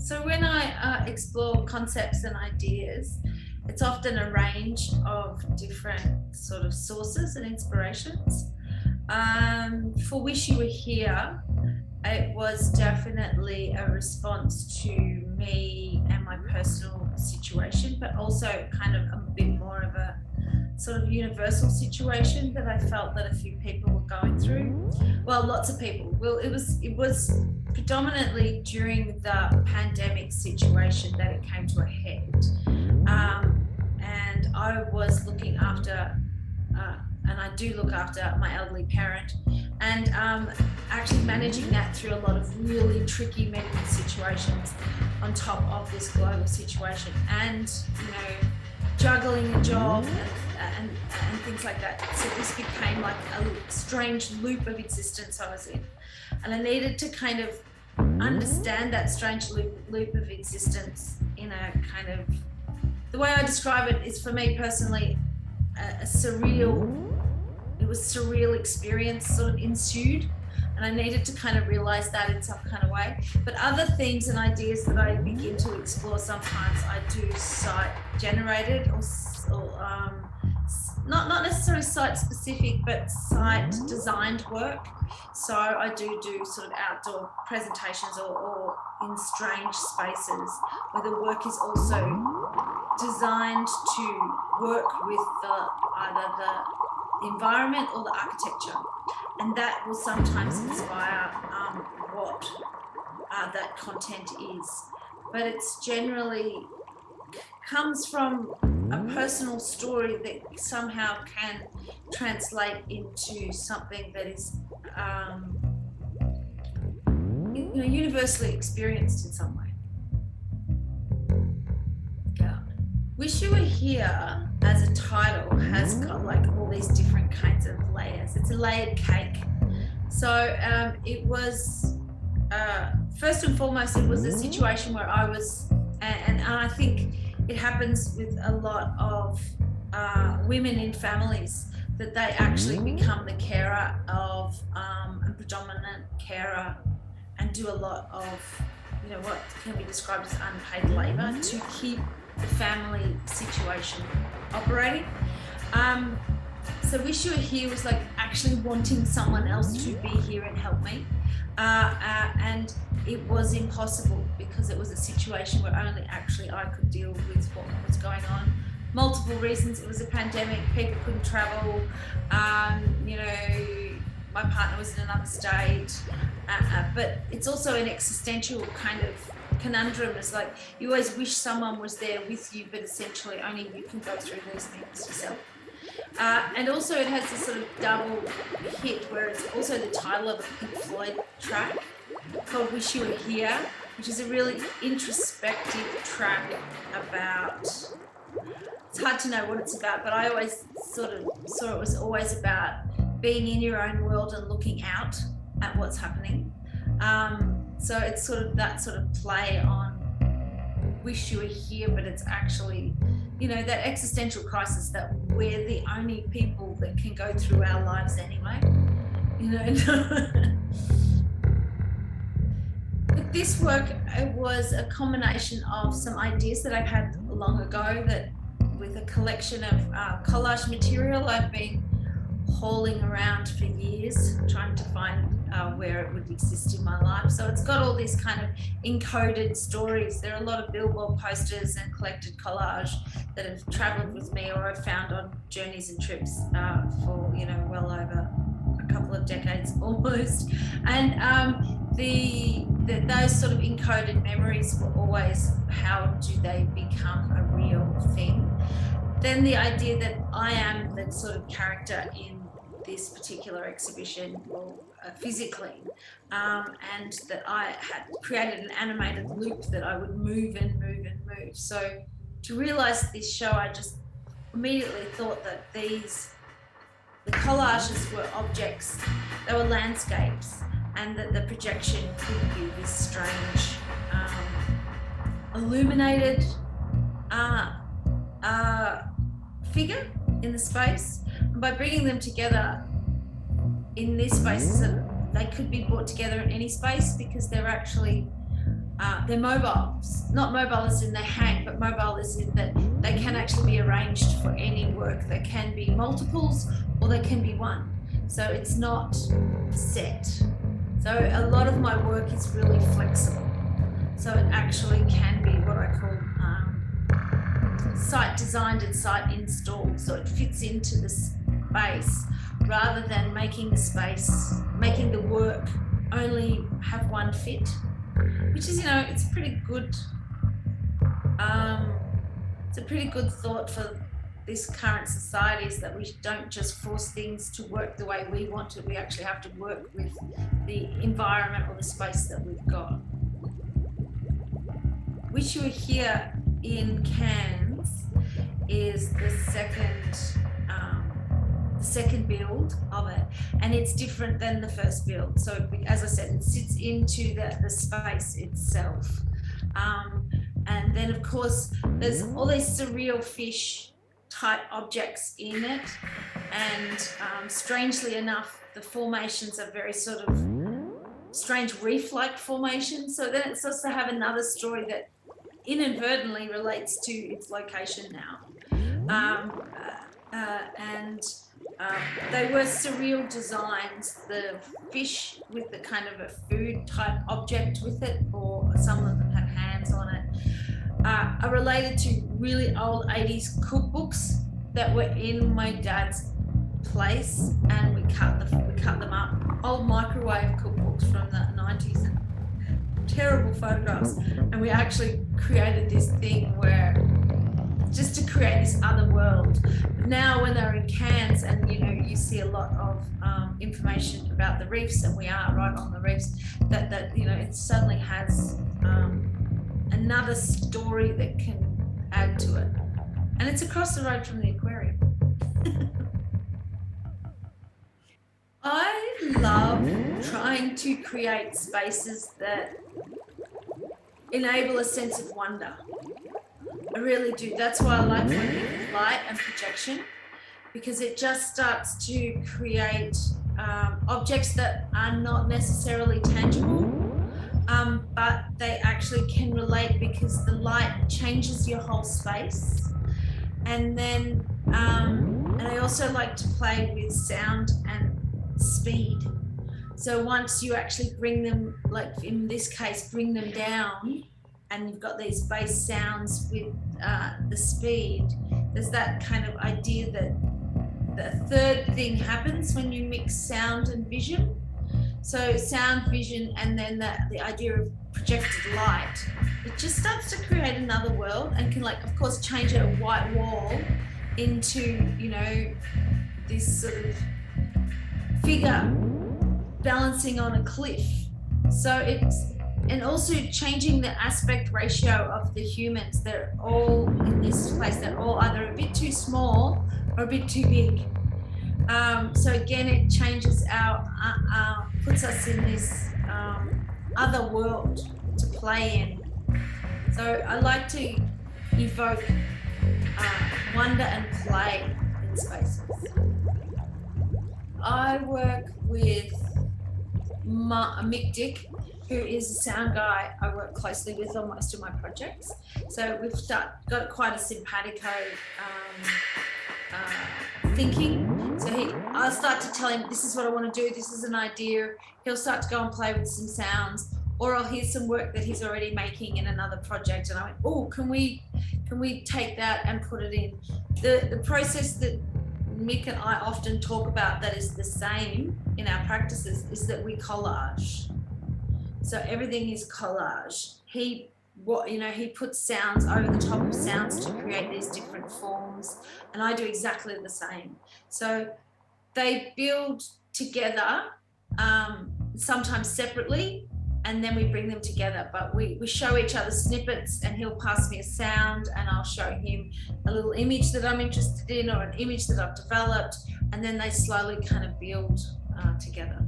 So when I explore concepts and ideas, it's often a range of different sort of sources and inspirations. For Wish You Were Here, it was definitely a response to me and my personal situation, but also kind of a bit more of a sort of universal situation that I felt that a few people were going through. Well, lots of people. Well, it was predominantly during the pandemic situation that it came to a head. And I was looking after, and I do look after my elderly parent, and actually managing that through a lot of really tricky medical situations on top of this global situation, and juggling a job and things like that. So this became like a strange loop of existence I was in, and I needed to kind of understand that strange loop of existence in a kind of, the way I describe it is, for me personally, a surreal experience sort of ensued, and I needed to kind of realize that in some kind of way. But other themes and ideas that I begin to explore, sometimes I do site generated or not necessarily site specific, but site designed work. So I do sort of outdoor presentations or in strange spaces where the work is also designed to work with either the environment or the architecture, and that will sometimes inspire what that content is. But it's generally comes from a personal story that somehow can translate into something that is universally experienced in some way. Yeah. Wish You Were Here as a title has got like all these different kinds of layers. It's a layered cake. So it was, first and foremost, it was a situation where I was, and I think it happens with a lot of women in families, that they actually become the carer of, a predominant carer, and do a lot of, what can be described as unpaid labour to keep the family situation operating. So Wish You Were Here was like actually wanting someone else to be here and help me. And it was impossible because it was a situation where only actually I could deal with what was going on. Multiple reasons. It was a pandemic, people couldn't travel, my partner was in another state, but it's also an existential kind of conundrum. It's like you always wish someone was there with you, but essentially only you can go through these things yourself. And also it has this sort of double hit where it's also the title of a Pink Floyd track called Wish You Were Here, which is a really introspective track about, it's hard to know what it's about, but I always sort of saw it was always about being in your own world and looking out at what's happening. So it's sort of that sort of play on wish you were here, but it's actually, that existential crisis that we're the only people that can go through our lives anyway. With this work, it was a combination of some ideas that I've had long ago, that with a collection of collage material I've been hauling around for years, trying to find where it would exist in my life. So it's got all these kind of encoded stories. There are a lot of billboard posters and collected collage that have travelled with me, or I've found on journeys and trips for well over a couple of decades almost. And those sort of encoded memories were always, how do they become a real thing? Then the idea that I am the sort of character in this particular exhibition, physically, and that I had created an animated loop that I would move and move and move. So to realise this show, I just immediately thought that the collages were objects, they were landscapes, and that the projection could be this strange, illuminated figure in the space. And by bringing them together in this space, they could be brought together in any space, because they're actually they're mobile, not mobile as in they hang, but mobile as in that they can actually be arranged for any work. They can be multiples or they can be one. So it's not set. So a lot of my work is really flexible. So it actually can be what I call site designed and site installed. So it fits into the space rather than making the work only have one fit, which is, it's pretty good. It's a pretty good thought for this current society, is that we don't just force things to work the way we want it. We actually have to work with the environment or the space that we've got. Wish You Were Here in Cairns is the second build of it, and it's different than the first build. So as I said, it sits into the space itself, and then of course there's all these surreal fish type objects in it, and strangely enough the formations are very sort of strange reef-like formations. So then it's supposed to have another story that inadvertently relates to its location now, and they were surreal designs. The fish with the kind of a food type object with it, or some of them have hands on it, are related to really old 80s cookbooks that were in my dad's place, and we cut them up. Old microwave cookbooks from the 90s, and terrible photographs, and we actually created this thing where just to create this other world. Now when they're in Cairns, and you see a lot of information about the reefs, and we are right on the reefs, that it suddenly has another story that can add to it, and it's across the road from the aquarium. I love trying to create spaces that enable a sense of wonder. I really do. That's why I like working with light and projection, because it just starts to create objects that are not necessarily tangible, but they actually can relate, because the light changes your whole space. And then, and I also like to play with sound and speed. So once you actually bring them, like in this case, bring them down, and you've got these bass sounds with the speed, there's that kind of idea that the third thing happens when you mix sound and vision. So sound, vision, and then the idea of projected light, it just starts to create another world, and can, like, of course, change a white wall into, this sort of figure balancing on a cliff. So and also changing the aspect ratio of the humans. They're all in this place, they're all either a bit too small or a bit too big. So again, it changes puts us in this other world to play in. So I like to evoke wonder and play in spaces. I work with Mick Dick, who is a sound guy I work closely with on most of my projects. So we've got quite a simpatico thinking. So I'll start to tell him, this is what I want to do, this is an idea. He'll start to go and play with some sounds, or I'll hear some work that he's already making in another project, and I went, oh, can we take that and put it in? The process that Mick and I often talk about that is the same in our practices is that we collage. So everything is collage. He puts sounds over the top of sounds to create these different forms, and I do exactly the same. So they build together, sometimes separately, and then we bring them together. But we show each other snippets, and he'll pass me a sound, and I'll show him a little image that I'm interested in, or an image that I've developed, and then they slowly kind of build together.